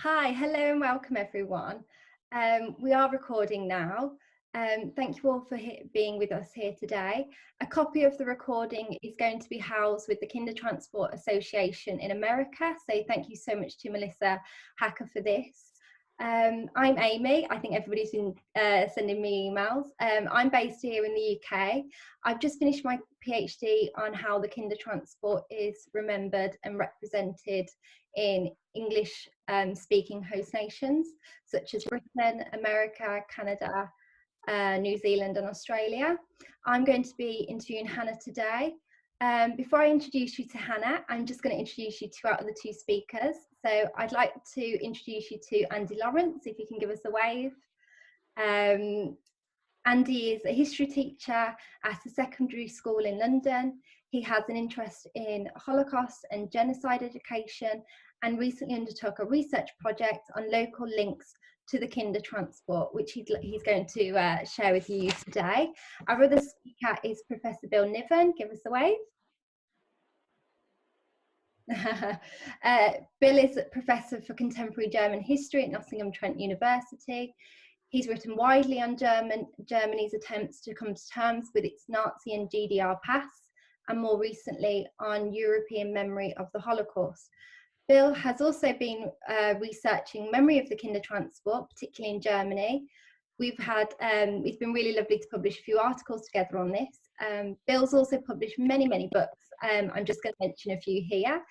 Hi, hello and welcome everyone. We are recording now. Thank you all for being with us here today. A copy of the recording is going to be housed with the Kindertransport Association in America, so thank you so much to Melissa Hacker for this. I'm Amy. I think everybody's been sending me emails. I'm based here in the UK. I've just finished my PhD on how the Kindertransport is remembered and represented in English speaking host nations such as Britain, America, Canada, New Zealand and Australia. I'm going to be interviewing Hanna today. Before I introduce you to Hanna, I'm just going to introduce you to our other two speakers. So I'd like to introduce you to a.lawrence, if you can give us a wave. Andy is a history teacher at a secondary school in London. He has an interest in Holocaust and genocide education and recently undertook a research project on local links to the Kindertransport, which he's going to share with you today. Our other speaker is Professor Bill Niven. Give us a wave. Bill is a Professor for Contemporary German History at Nottingham Trent University. He's written widely on Germany's attempts to come to terms with its Nazi and GDR past, and more recently on European memory of the Holocaust. Bill has also been researching memory of the Kindertransport, particularly in Germany. It's been really lovely to publish a few articles together on this. Bill's also published many books. I'm just going to mention a few here.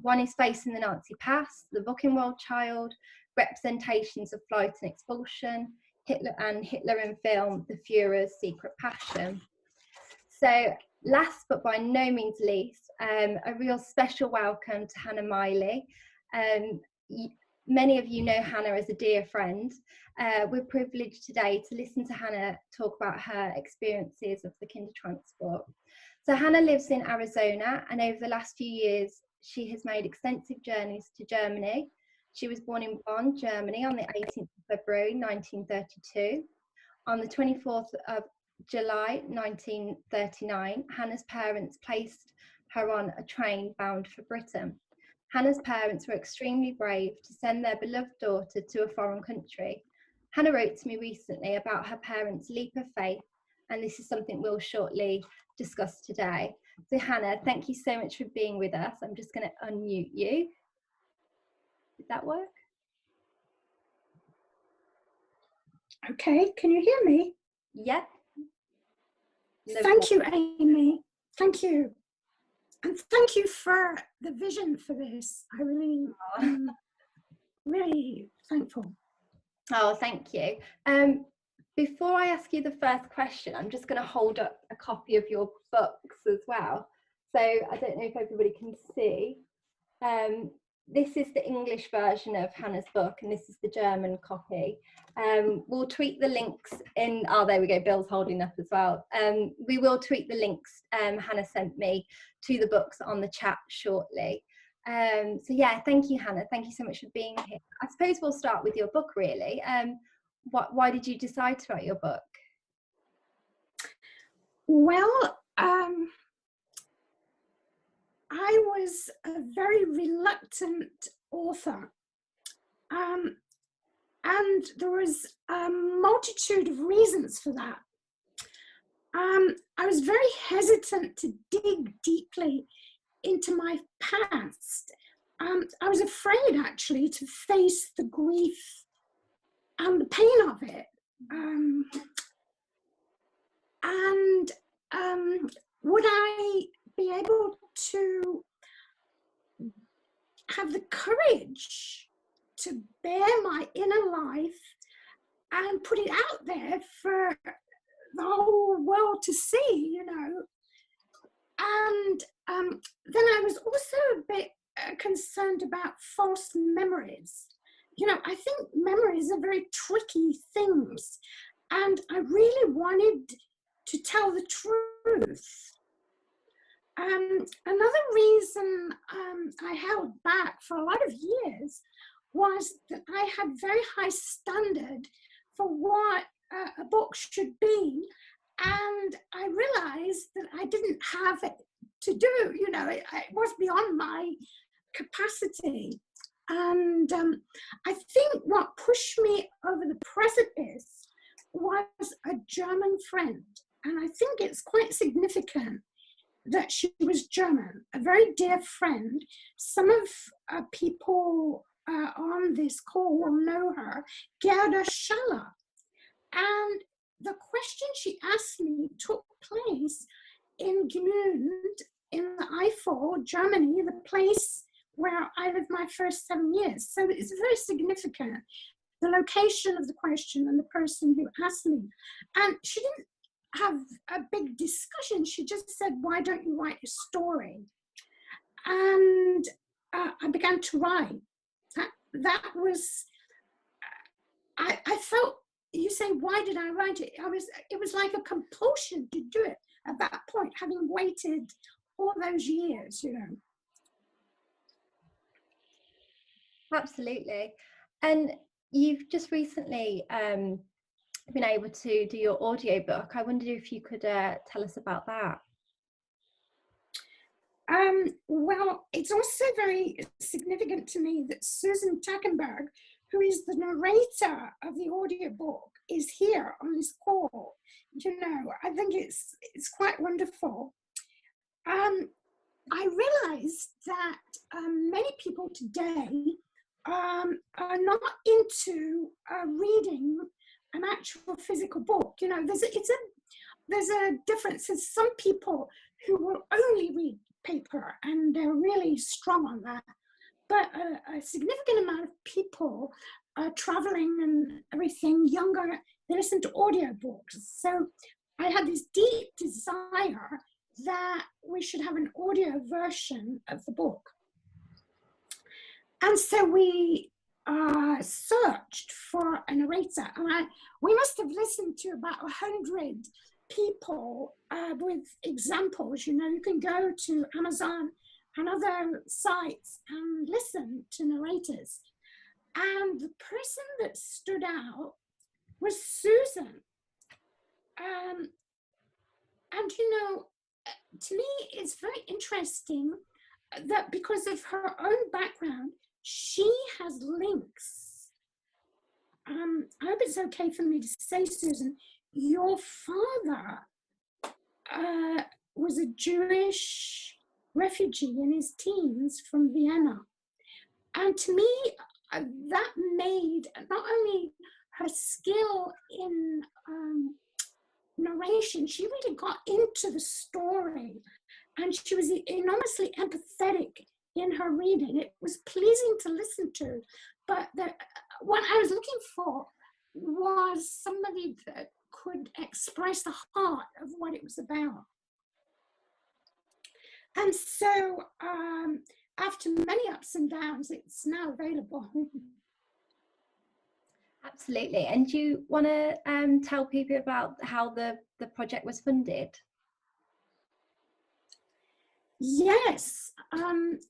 One is Facing the Nazi Past, The Booking World Child, Representations of Flight and Expulsion, Hitler in Film, The Führer's Secret Passion. So last but by no means least, a real special welcome to Hanna Miley. Many of you know Hanna as a dear friend. We're privileged today to listen to Hanna talk about her experiences of the Kindertransport. So Hanna lives in Arizona, and over the last few years, she has made extensive journeys to Germany. She was born in Bonn, Germany on the 18th of February 1932. On the 24th of July 1939, Hanna's parents placed her on a train bound for Britain. Hanna's parents were extremely brave to send their beloved daughter to a foreign country. Hanna wrote to me recently about her parents' leap of faith, and this is something we'll shortly discuss today. So Hanna, thank you so much for being with us. I'm just going to unmute you. Did that work? Okay, can you hear me? Yep. Thank you, Amy. Thank you. And thank you for the vision for this. I really, really thankful. Oh, thank you. Before I ask you the first question, I'm just going to hold up a copy of your books as well. So I don't know if everybody can see. This is the English version of Hanna's book, and this is the German copy. We'll tweet the links in, oh, there we go, Bill's holding up as well. We will tweet the links Hanna sent me to the books on the chat shortly. So yeah, thank you, Hanna. Thank you so much for being here. I suppose we'll start with your book, really. Why did you decide to write your book? Well, I was a very reluctant author, and there was a multitude of reasons for that. I was very hesitant to dig deeply into my past. I was afraid, actually, to face the grief and the pain of it. Would I be able to have the courage to bear my inner life and put it out there for the whole world to see, you know? And then I was also a bit concerned about false memories. You know, I think memories are very tricky things, and I really wanted to tell the truth. Another reason I held back for a lot of years was that I had very high standard for what a book should be, and I realized that I didn't have it to do, you know, it was beyond my capacity. And I think what pushed me over the precipice was a German friend. And I think it's quite significant that she was German, a very dear friend. Some of people on this call will know her, Gerda Schaller. And the question she asked me took place in Gmünd in the Eifel, Germany, the place where I lived my first 7 years. So it's very significant, the location of the question and the person who asked me. And she didn't have a big discussion. She just said, why don't you write a story? And I began to write. That was, I felt, you say, why did I write it? It was like a compulsion to do it at that point, having waited all those years, you know. Absolutely. And you've just recently been able to do your audiobook. I wondered if you could tell us about that. Well, it's also very significant to me that Susan Tackenberg, who is the narrator of the audiobook, is here on this call. You know, I think it's quite wonderful. I realized that many people today are not into reading an actual physical book. You know, there's a difference. There's some people who will only read paper and they're really strong on that. But a significant amount of people are traveling and everything, younger, they listen to audiobooks. So I had this deep desire that we should have an audio version of the book. And so we searched for a narrator, and we must have listened to about 100 people with examples. You know, you can go to Amazon and other sites and listen to narrators. And the person that stood out was Susan. And you know, to me, it's very interesting that because of her own background, she has links. I hope it's okay for me to say, Susan, your father was a Jewish refugee in his teens from Vienna. And to me, that made not only her skill in narration, she really got into the story, and she was enormously empathetic in her reading. It was pleasing to listen to, but what I was looking for was somebody that could express the heart of what it was about. And so after many ups and downs, it's now available. Absolutely. And do you want to tell people about how the project was funded? Yes.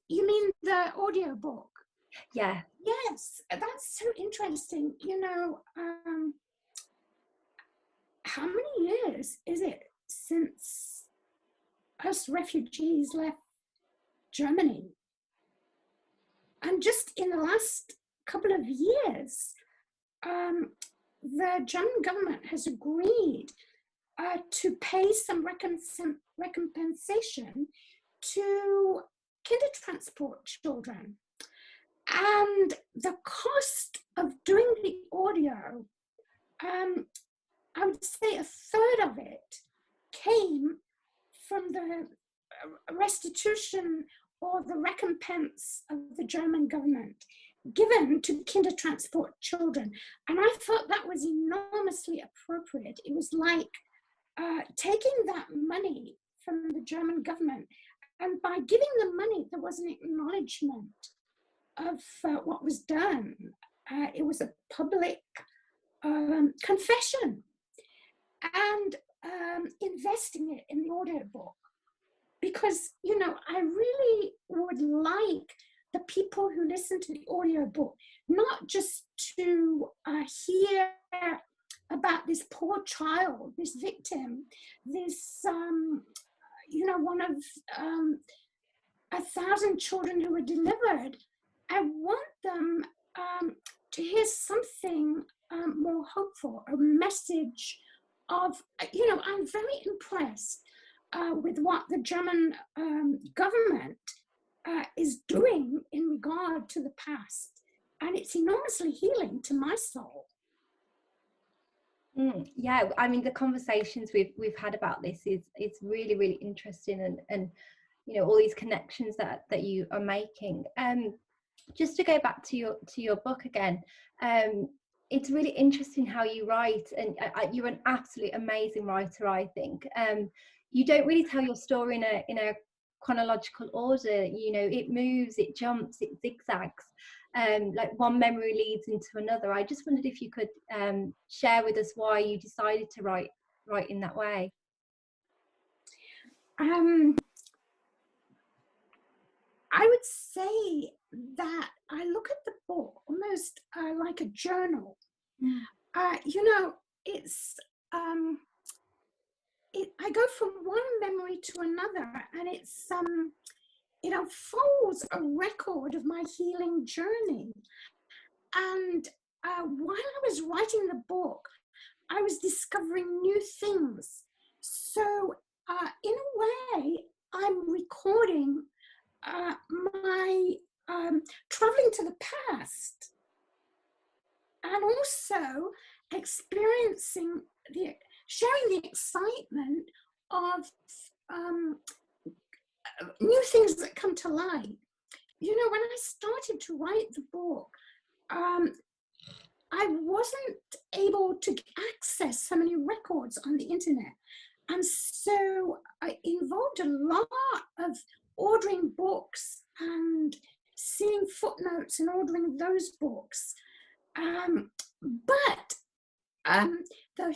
You mean the audiobook? Yeah. Yes, that's so interesting. You know, how many years is it since us refugees left Germany? And just in the last couple of years, the German government has agreed to pay some recompensation to Kindertransport children. And the cost of doing the audio, I would say a third of it came from the restitution or the recompense of the German government given to Kindertransport children. And I thought that was enormously appropriate. It was like taking that money from the German government, and by giving the money, there was an acknowledgement of what was done. It was a public confession, and investing it in the audiobook, because, you know, I really would like the people who listen to the audiobook not just to hear about this poor child, this victim, this, you know, one of 1,000 children who were delivered, I want them to hear something more hopeful, a message of, I'm very impressed with what the German government is doing in regard to the past. And it's enormously healing to my soul. Yeah, I mean, the conversations we've had about this is really, really interesting, and all these connections that you are making. Just to go back to your book again, it's really interesting how you write, and you're an absolutely amazing writer, I think. You don't really tell your story in a chronological order. It moves, it jumps, it zigzags. Like one memory leads into another. I just wondered if you could share with us why you decided to write in that way. I would say that I look at the book almost like a journal. It's I go from one memory to another, and it unfolds a record of my healing journey. And while I was writing the book, I was discovering new things. So in a way, I'm recording my traveling to the past, and also experiencing sharing the excitement of new things that come to light. When I started to write the book, I wasn't able to access so many records on the internet. And so I involved a lot of ordering books and seeing footnotes and ordering those books. But the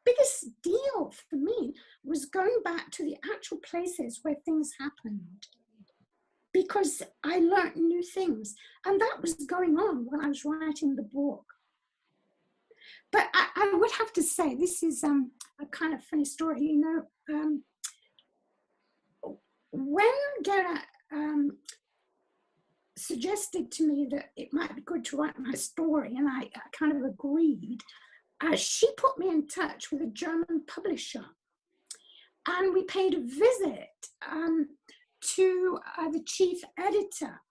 biggest deal for me was going back to the actual places where things happened, because I learned new things, and that was going on when I was writing the book. But I would have to say, this is a kind of funny story. When Gerda suggested to me that it might be good to write my story, and I kind of agreed, she put me in touch with a German publisher, and we paid a visit to the chief editor.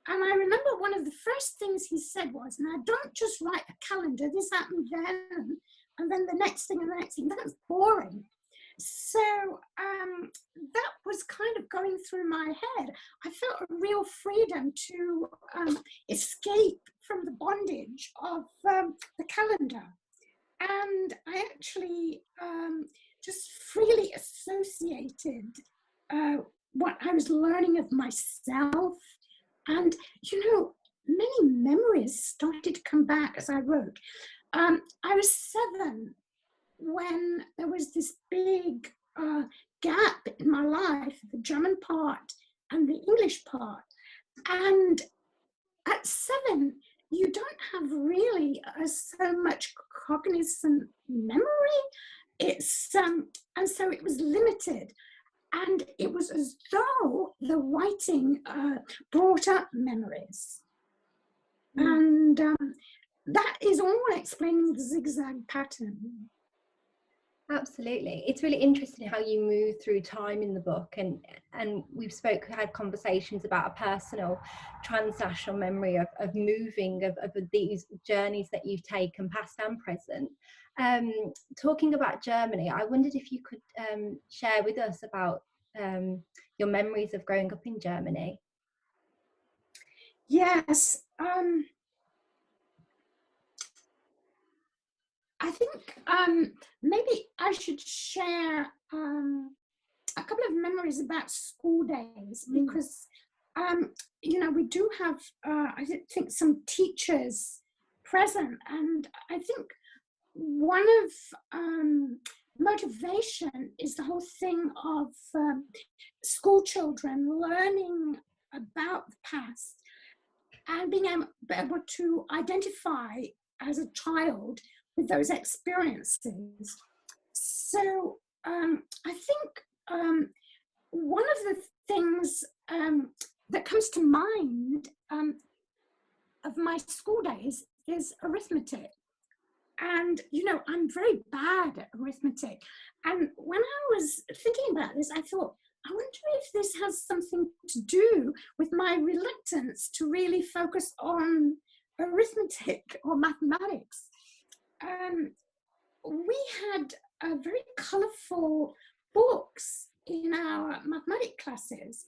And I remember one of the first things he said was, "Now, don't just write a calendar, this happened then, and then the next thing and the next thing. That's boring." So that was kind of going through my head. I felt a real freedom to escape from the bondage of the calendar. And I actually just freely associated what I was learning of myself. And, many memories started to come back as I wrote. I was 7 when there was this big gap in my life, the German part and the English part. And at 7, you don't have really so much cognizant memory. And so it was limited. And it was as though the writing brought up memories. And that is all explaining the zigzag pattern. Absolutely. It's really interesting how you move through time in the book, and we've had conversations about a personal transnational memory of moving, of these journeys that you've taken, past and present. Talking about Germany, I wondered if you could share with us about your memories of growing up in Germany. Yes. I think maybe I should share a couple of memories about school days, because we do have I think some teachers present, and I think one of motivation is the whole thing of school children learning about the past and being able to identify as a child with those experiences. So I think one of the things that comes to mind my school days is arithmetic. And, you know, I'm very bad at arithmetic. And when I was thinking about this, I thought, I wonder if this has something to do with my reluctance to really focus on arithmetic or mathematics. We had very colourful books in our mathematics classes,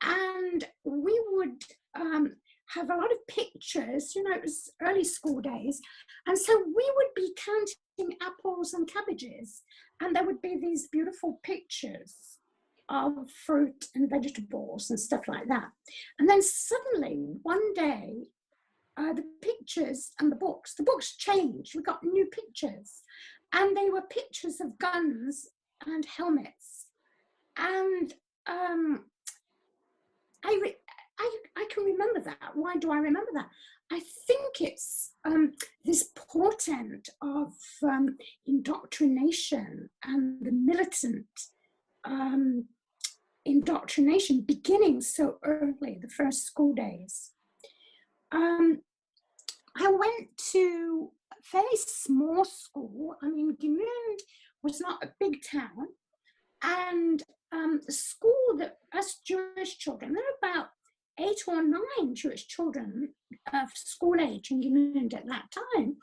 and we would have a lot of pictures. You know, it was early school days, and so we would be counting apples and cabbages, and there would be these beautiful pictures of fruit and vegetables and stuff like that. And then suddenly one day, the pictures and the books changed. We got new pictures, and they were pictures of guns and helmets. And I can remember that. Why do I remember that? I think it's this portent of indoctrination and the militant indoctrination beginning so early, the first school days. I went to a fairly small school. I mean, Gimund was not a big town, and the school that us Jewish children, there were about 8 or 9 Jewish children of school age in Gimund at that time.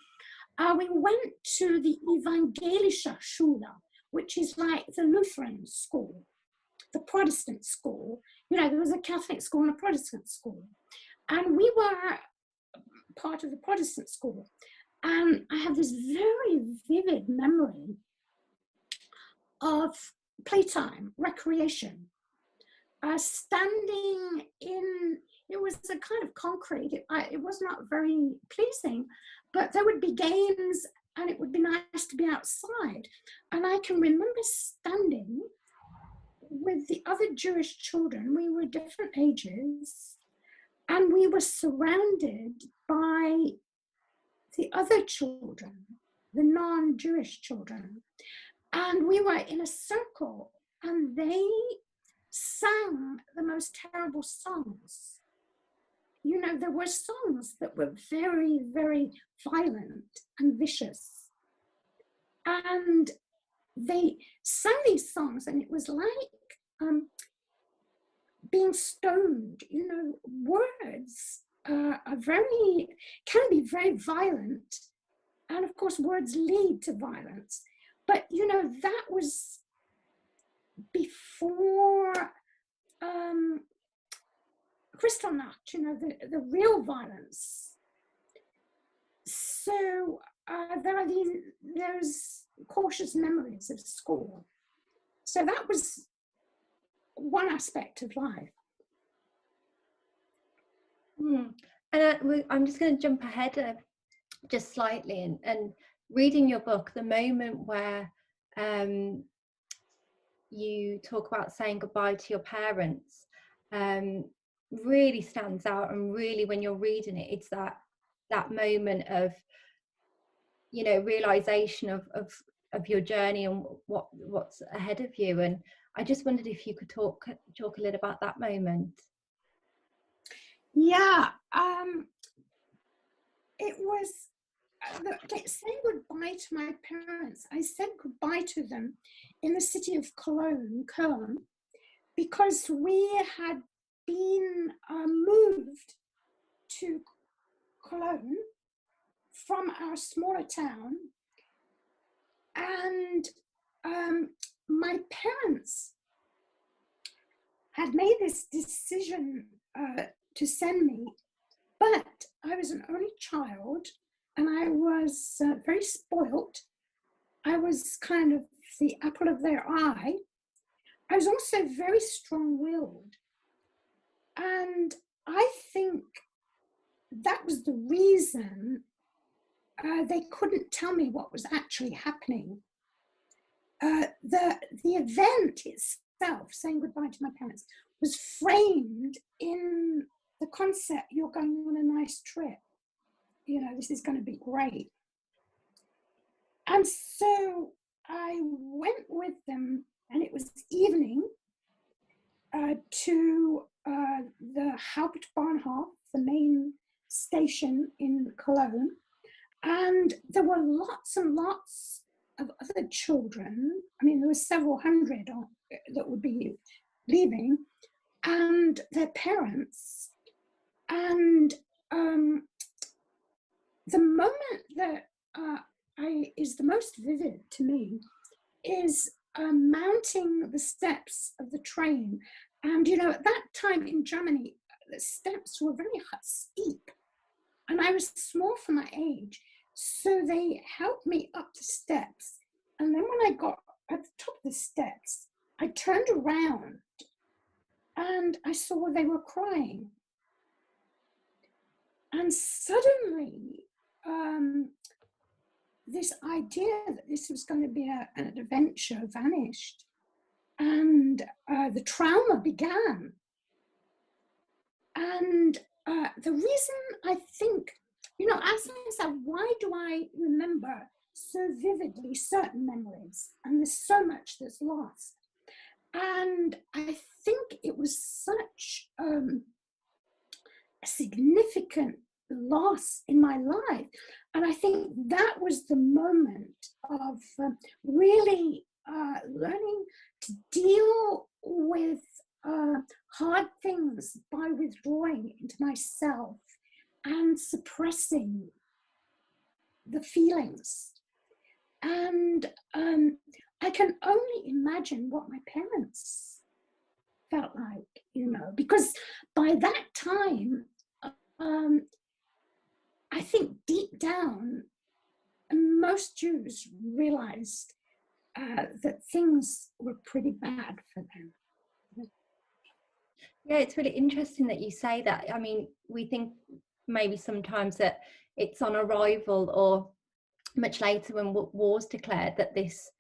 We went to the Evangelische Schule, which is like the Lutheran school, the Protestant school. You know, there was a Catholic school and a Protestant school. And we were part of the Protestant school. And I have this very vivid memory of playtime, recreation, standing in, it was a kind of concrete, it was not very pleasing, but there would be games and it would be nice to be outside. And I can remember standing with the other Jewish children. We were different ages, and we were surrounded by the other children, the non-Jewish children. And we were in a circle, and they sang the most terrible songs. You know, there were songs that were very, very violent and vicious. And they sang these songs, and it was like being stoned. You know, words can be very violent. And of course, words lead to violence. But, you know, that was before Kristallnacht, you know, the real violence. So there are those cautious memories of school. So that was one aspect of life. And I'm just going to jump ahead just slightly and reading your book, the moment where you talk about saying goodbye to your parents really stands out. And really, when you're reading it, it's that moment of, you know, realization of your journey and what's ahead of you. And I just wondered if you could talk a little about that moment. Yeah, it was saying goodbye to my parents. I said goodbye to them in the city of Cologne, because we had been moved to Cologne from our smaller town, and my parents had made this decision to send me, but I was an only child, and I was very spoilt. I was kind of the apple of their eye. I was also very strong-willed, and I think that was the reason they couldn't tell me what was actually happening. The event itself, saying goodbye to my parents, was framed in the concept, you're going on a nice trip. You know, this is going to be great. And so I went with them, and it was evening, to the Hauptbahnhof, the main station in Cologne, and there were lots and lots of other children. I mean, there were several hundred that would be leaving, and their parents. And the moment that is the most vivid to me is mounting the steps of the train. And, you know, at that time in Germany, the steps were very steep. And I was small for my age. So they helped me up the steps. And then when I got at the top of the steps, I turned around and I saw they were crying. And suddenly, this idea that this was going to be an adventure vanished, and the trauma began. And the reason I think, you know, asking myself, why do I remember so vividly certain memories? And there's so much that's lost. And I think it was such a significant loss in my life. And I think that was the moment of really learning to deal with hard things by withdrawing into myself and suppressing the feelings. And I can only imagine what my parents felt like, you know, because by that time, I think deep down, most Jews realized that things were pretty bad for them. Yeah, it's really interesting that you say that. I mean, we think maybe sometimes that it's on arrival or much later when war's declared that there's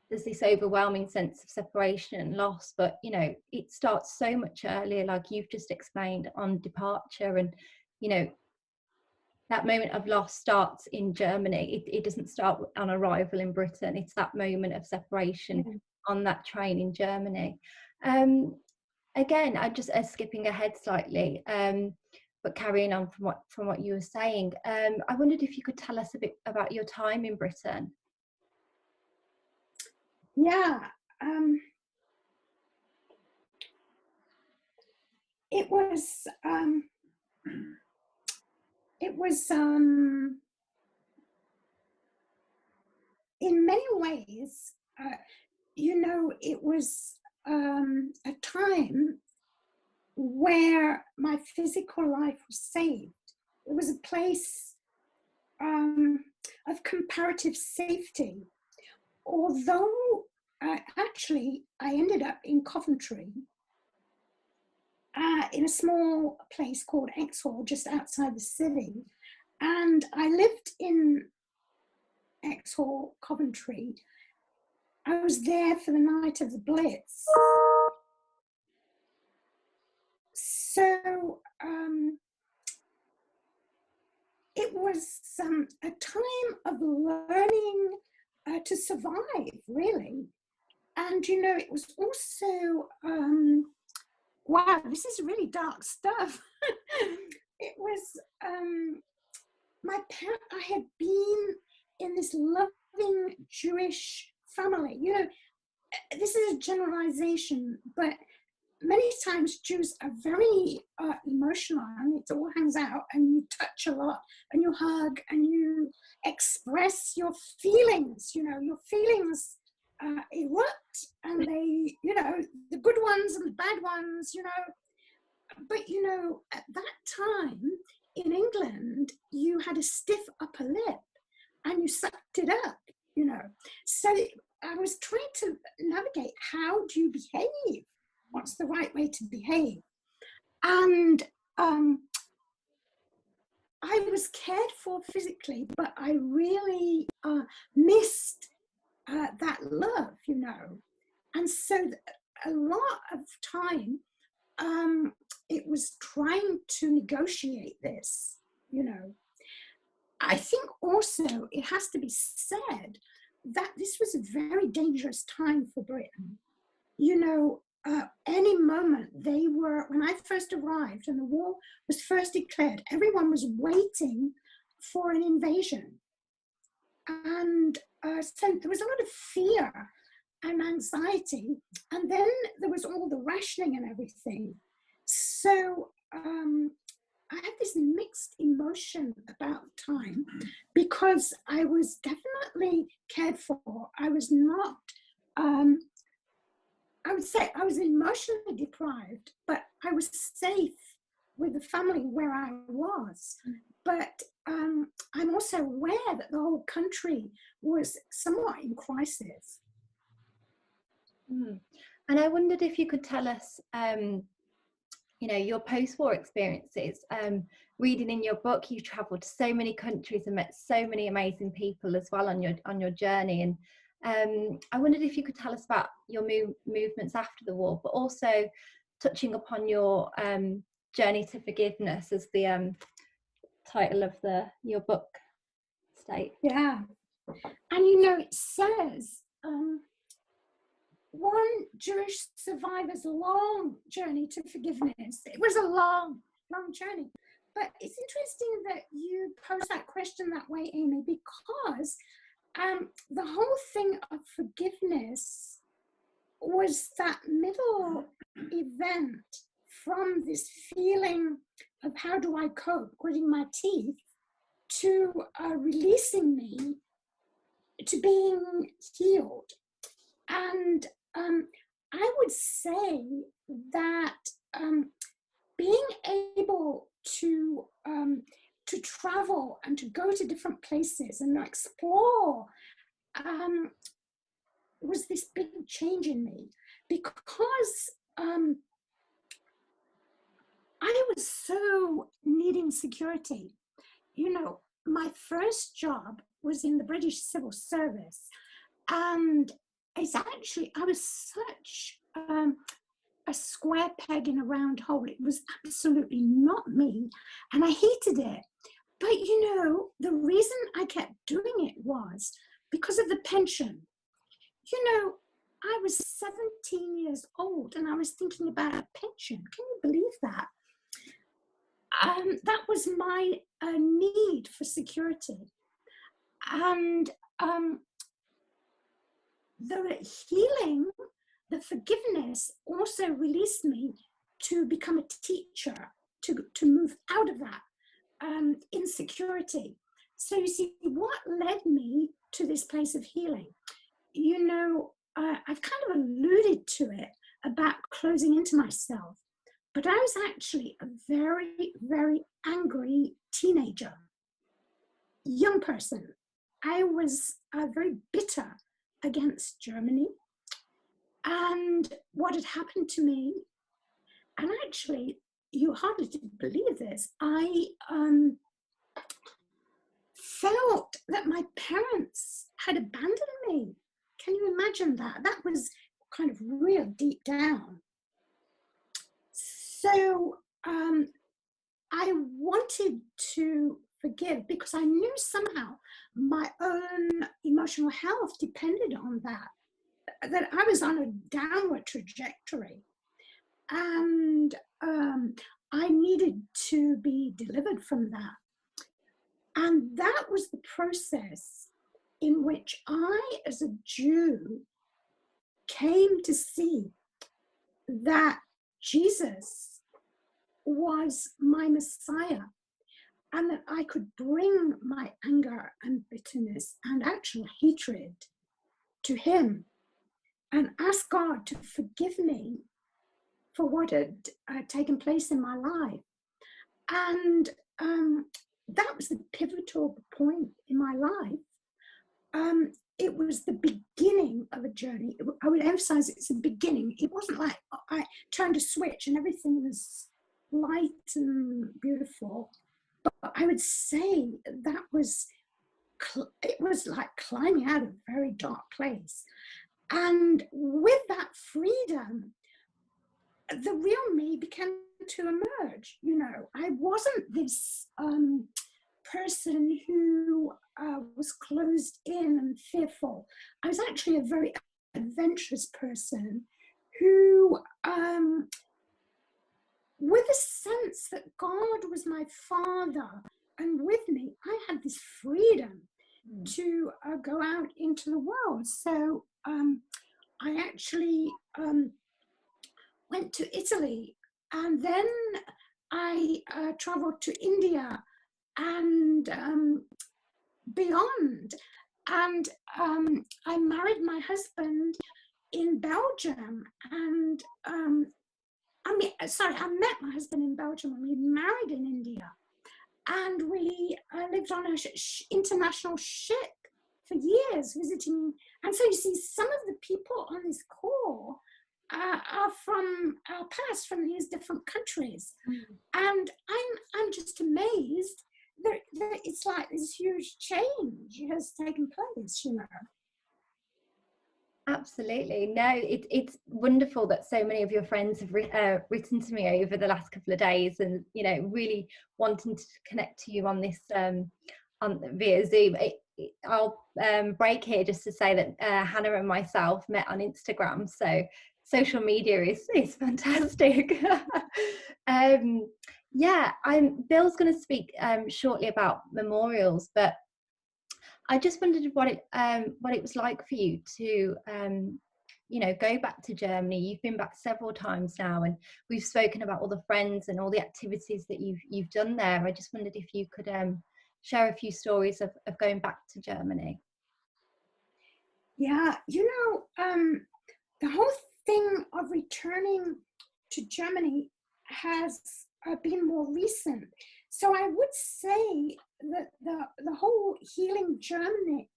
this overwhelming sense of separation and loss, but you know, it starts so much earlier, like you've just explained, on departure. And you know, that moment of loss starts in Germany. It doesn't start on arrival in Britain. It's that moment of separation on that train in Germany. Again, I'm just skipping ahead slightly, but carrying on from what you were saying. I wondered if you could tell us a bit about your time in Britain. Yeah, it was in many ways, you know, it was a time where my physical life was saved. It was a place of comparative safety. Although actually I ended up in Coventry, in a small place called Exhall, just outside the city. And I lived in Exhall, Coventry. I was there for the night of the Blitz. So it was a time of learning to survive, really. And, you know, it was also, wow, this is really dark stuff. It was, I had been in this loving Jewish family. You know, this is a generalization, but many times Jews are very emotional, and it all hangs out, and you touch a lot, and you hug, and you express your feelings. You know, your feelings erupt, and they, you know, the good ones and the bad ones, you know. But, you know, at that time in England, you had a stiff upper lip, and you sucked it up, you know. So I was trying to navigate, how do you behave? What's the right way to behave? And I was cared for physically, but I really missed that love, you know. And so a lot of time, it was trying to negotiate this, you know. I think also it has to be said that this was a very dangerous time for Britain. You know, any moment they were, when I first arrived and the war was first declared, everyone was waiting for an invasion. And so there was a lot of fear and anxiety. And then there was all the rationing and everything. So I had this mixed emotion about the time, because I was definitely cared for. I was not, I would say I was emotionally deprived, but I was safe with the family where I was. But I'm also aware that the whole country was somewhat in crisis. Mm. And I wondered if you could tell us, you know, your post-war experiences. Reading in your book, you travelled to so many countries and met so many amazing people as well on your journey. And I wondered if you could tell us about your movements after the war, but also touching upon your journey to forgiveness, as the title of your book states. Yeah. And you know, it says one Jewish survivor's long journey to forgiveness. It was a long, long journey. But it's interesting that you pose that question that way, Amy, because the whole thing of forgiveness was that middle event from this feeling of how do I cope, gritting my teeth, to releasing me, to being healed. And I would say that being able to travel and to go to different places and explore was this big change in me, because I was so needing security. You know, my first job was in the British Civil Service, and it's actually, I was such a square peg in a round hole. It was absolutely not me, and I hated it. But you know, the reason I kept doing it was because of the pension. You know, I was 17 years old and I was thinking about a pension. Can you believe that? That was my need for security. And the healing, the forgiveness also released me to become a teacher, to move out of that insecurity. So you see, what led me to this place of healing? You know, I've kind of alluded to it about closing into myself, but I was actually a very, very angry teenager, young person. I was very bitter against Germany and what had happened to me. And actually, you hardly believe this, I felt that my parents had abandoned me. Can you imagine that? That was kind of real deep down. So I wanted to forgive because I knew somehow my own emotional health depended on that I was on a downward trajectory. And I needed to be delivered from that. And that was the process in which I, as a Jew, came to see that Jesus was my Messiah, and that I could bring my anger and bitterness and actual hatred to him and ask God to forgive me for what had taken place in my life. And that was the pivotal point in my life. It was the beginning of a journey. I would emphasize it's a beginning. It wasn't like I turned a switch and everything was light and beautiful. But I would say that it was like climbing out of a very dark place. And with that freedom, the real me began to emerge. You know, I wasn't this person who was closed in and fearful. I was actually a very adventurous person who, with a sense that God was my father and with me, I had this freedom to go out into the world. So I actually went to Italy, and then I traveled to India and beyond. And I married my husband in Belgium, and I met my husband in Belgium, and we married in India, and we lived on an international ship for years, visiting. And so you see, some of the people on this call are from our past, from these different countries, and I'm just amazed that it's like this huge change has taken place, you know. Absolutely. No, it's wonderful that so many of your friends have written to me over the last couple of days, and really wanting to connect to you on this on via Zoom. I'll break here just to say that Hannah and myself met on Instagram, so social media is fantastic. Yeah, Bill's going to speak shortly about memorials, but I just wondered what it was like for you to go back to Germany. You've been back several times now, and we've spoken about all the friends and all the activities that you've done there. I just wondered if you could share a few stories of going back to Germany. Yeah, the whole thing of returning to Germany has been more recent. So I would say that the whole healing journey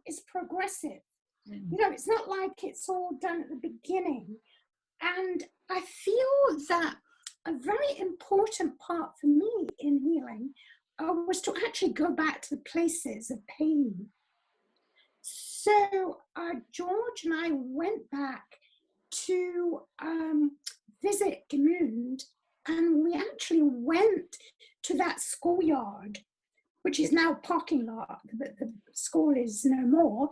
is progressive. It's not like it's all done at the beginning. And I feel that a very important part for me in healing was to actually go back to the places of pain. So George and I went back to visit Gmund, and we actually went to that schoolyard, which is now a parking lot, but the school is no more.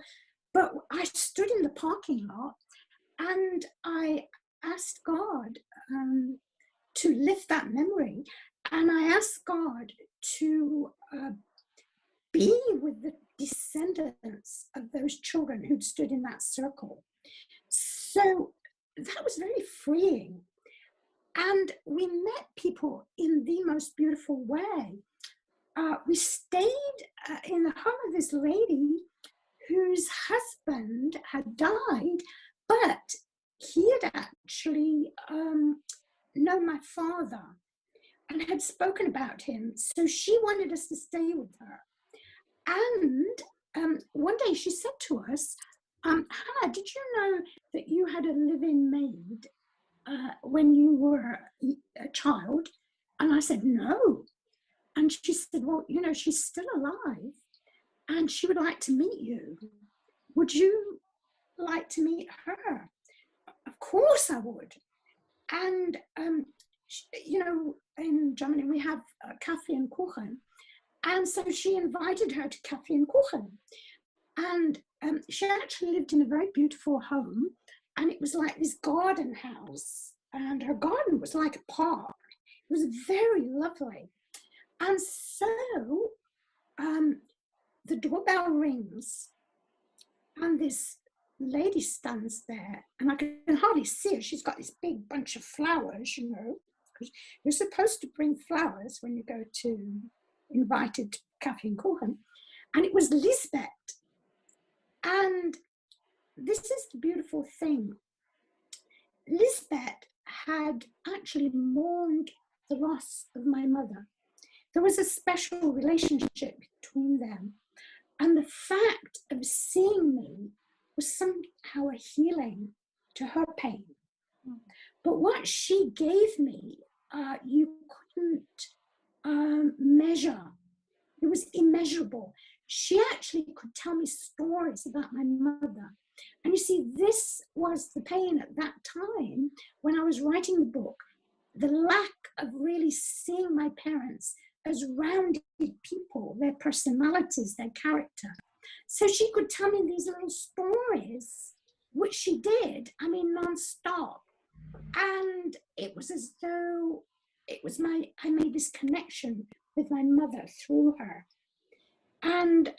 But I stood in the parking lot and I asked God to lift that memory, and I asked God to be with the descendants of those children who'd stood in that circle. So that was very freeing. And we met people in the most beautiful way. We stayed in the home of this lady whose husband had died, but he had actually known my father and had spoken about him. So she wanted us to stay with her. And one day she said to us, Hannah, did you know that you had a live-in maid when you were a child? And I said, no. And she said, well, she's still alive and she would like to meet you. Would you like to meet her? Of course I would. And, in Germany we have Kaffee and Kuchen. And so she invited her to Kaffee and Kuchen. And she actually lived in a very beautiful home. And it was like this garden house. And her garden was like a park. It was very lovely. And so the doorbell rings. And this lady stands there. And I can hardly see her. She's got this big bunch of flowers, because you're supposed to bring flowers when you go to invited to Kaffee and Kuchen. And it was Lisbeth. And this is the beautiful thing. Lisbeth had actually mourned the loss of my mother. There was a special relationship between them. And the fact of seeing me was somehow a healing to her pain. But what she gave me, you couldn't measure. It was immeasurable. She actually could tell me stories about my mother. And you see, this was the pain at that time when I was writing the book, the lack of really seeing my parents as rounded people, their personalities, their character. So she could tell me these little stories which she did, I mean, non-stop. And it was as though I made this connection with my mother through her. And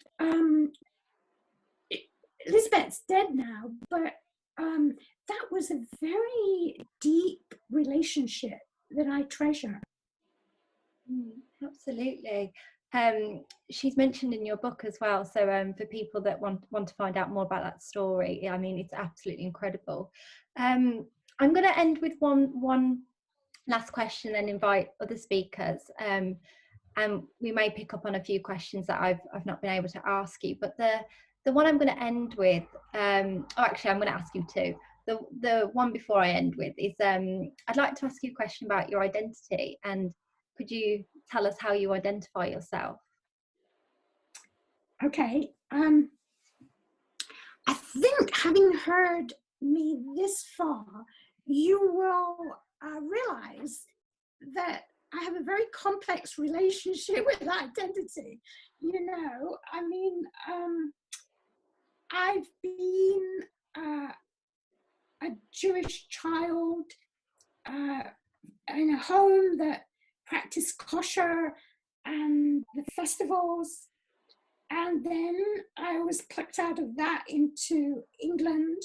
Elizabeth's dead now, but that was a very deep relationship that I treasure. Absolutely. She's mentioned in your book as well, so for people that want to find out more about that story, I mean, it's absolutely incredible. I'm going to end with one last question and invite other speakers, and we may pick up on a few questions that I've not been able to ask you, but the one I'm going to end with, actually I'm going to ask you two. The one before I end with is I'd like to ask you a question about your identity, and could you tell us how you identify yourself? Okay. I think, having heard me this far, you will realize that I have a very complex relationship with identity. You know, I mean, I've been a Jewish child in a home that practiced kosher and the festivals. And then I was plucked out of that into England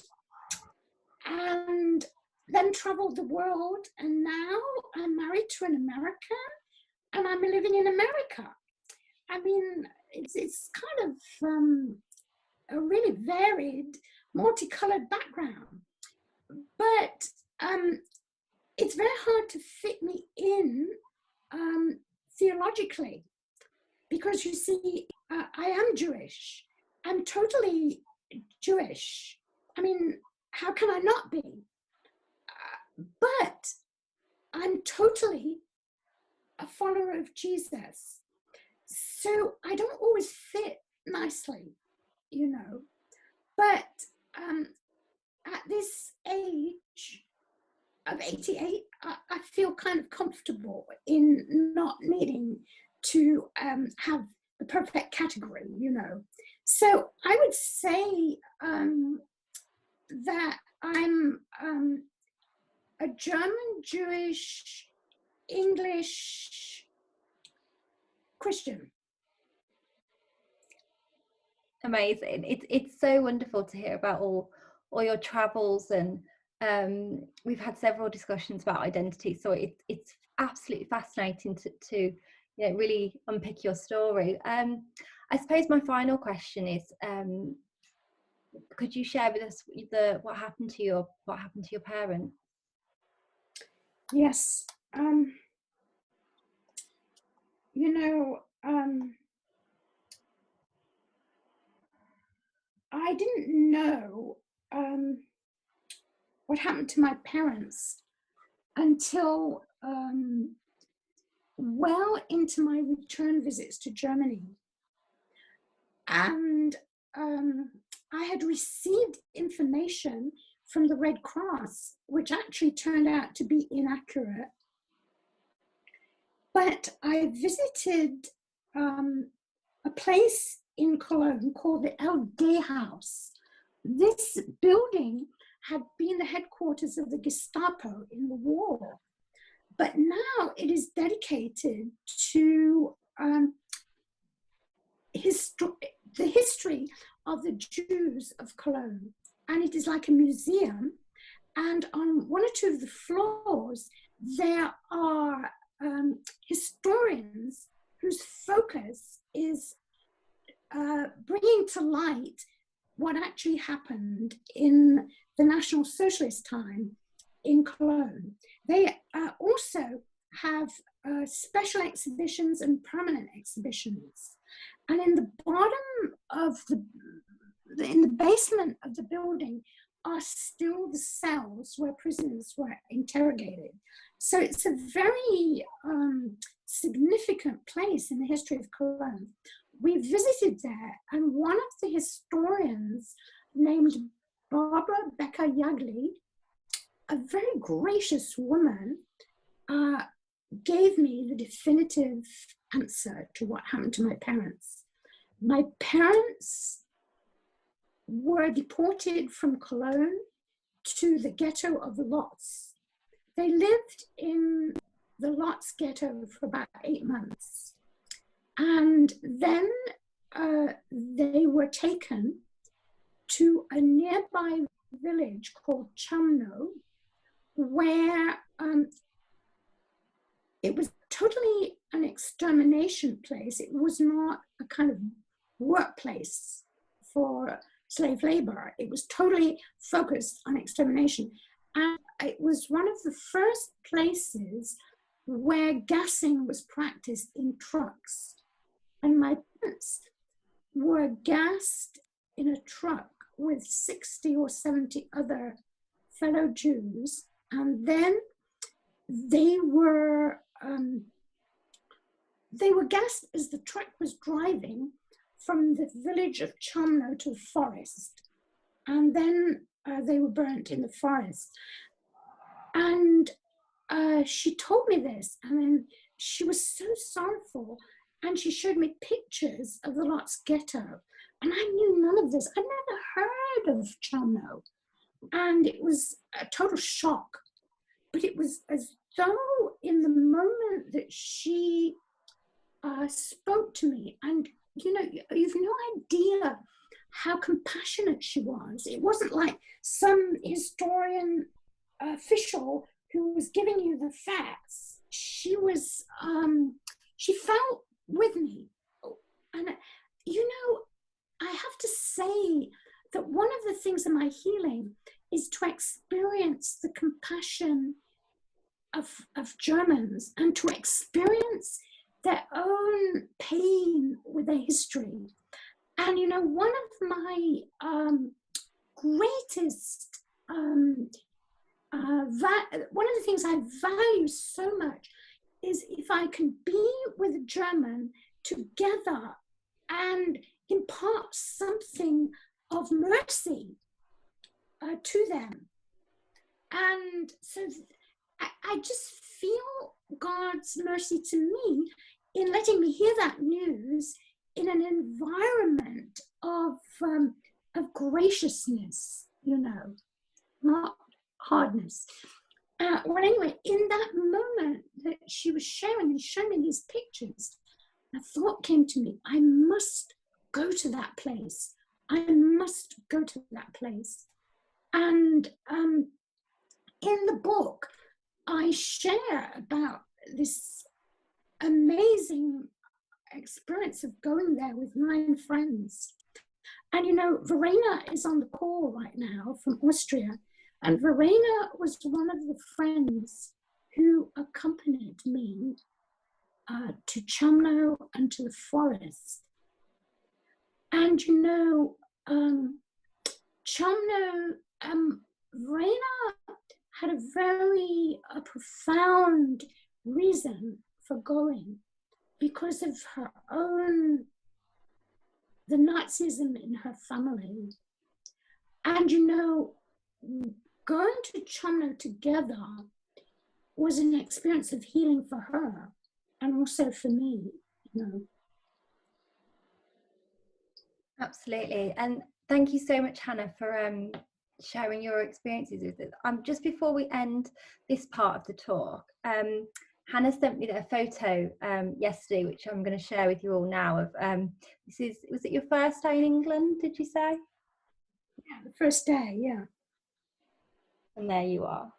and then traveled the world. And now I'm married to an American and I'm living in America. I mean, it's kind of a really varied, multicolored background. But it's very hard to fit me in theologically, because you see, I am Jewish. I'm totally Jewish. I mean, how can I not be? But I'm totally a follower of Jesus. So I don't always fit nicely, you know. But at this age of 88, I feel kind of comfortable in not needing to have the perfect category, you know. So I would say that I'm a German, Jewish, English Christian. Amazing. It's so wonderful to hear about all your travels, and we've had several discussions about identity, so it's absolutely fascinating to you know, really unpick your story. I suppose my final question is, could you share with us what happened to your parents? Yes. You know, I didn't know what happened to my parents until well into my return visits to Germany. And I had received information from the Red Cross, which actually turned out to be inaccurate. But I visited a place in Cologne called the LD House. This building had been the headquarters of the Gestapo in the war, but now it is dedicated to the history of the Jews of Cologne. And it is like a museum. And on one or two of the floors, there are historians whose focus is bringing to light what actually happened in the National Socialist time in Cologne. They also have special exhibitions and permanent exhibitions. And in the bottom of in the basement of the building are still the cells where prisoners were interrogated. So it's a very significant place in the history of Cologne. We visited there, and one of the historians, named Barbara Becker-Jagli, a very gracious woman, gave me the definitive answer to what happened to my parents. My parents were deported from Cologne to the ghetto of Lodz. They lived in the Lodz ghetto for about 8 months. And then they were taken to a nearby village called Chumno, where it was totally an extermination place. It was not a kind of workplace for slave labor. It was totally focused on extermination. And it was one of the first places where gassing was practiced in trucks. And my parents were gassed in a truck with 60 or 70 other fellow Jews. And then they were gassed as the truck was driving from the village of Chumno to the forest. And then they were burnt in the forest. And she told me this, and then she was so sorrowful, and she showed me pictures of the Lodz ghetto, and I knew none of this. I'd never heard of Chumno, and it was a total shock. But it was as though in the moment that she spoke to me, and you know, you've no idea how compassionate she was. It wasn't like some historian official who was giving you the facts. She was, she felt with me. And, you know, I have to say that one of the things in my healing is to experience the compassion of Germans and to experience their own pain with their history. And, you know, one of my greatest, one of the things I value so much is if I can be with a German together and impart something of mercy to them. And so I just feel God's mercy to me in letting me hear that news in an environment of graciousness, you know, not hardness. Well, anyway, in that moment that she was sharing and showing me these pictures, a thought came to me: I must go to that place. I must go to that place. And in the book, I share about this amazing experience of going there with 9 friends. And you know, Verena is on the call right now from Austria. And Verena was one of the friends who accompanied me to Chumno and to the forest. And you know, Chumno, Verena had a very profound reason for going because of her own, the Nazism in her family. And you know, going to Chumno together was an experience of healing for her and also for me, you know. Absolutely. And thank you so much, Hannah, for sharing your experiences with us. Just before we end this part of the talk, Hannah sent me a photo yesterday, which I'm going to share with you all now. Of was it your first day in England, did you say? Yeah, the first day, yeah. And there you are.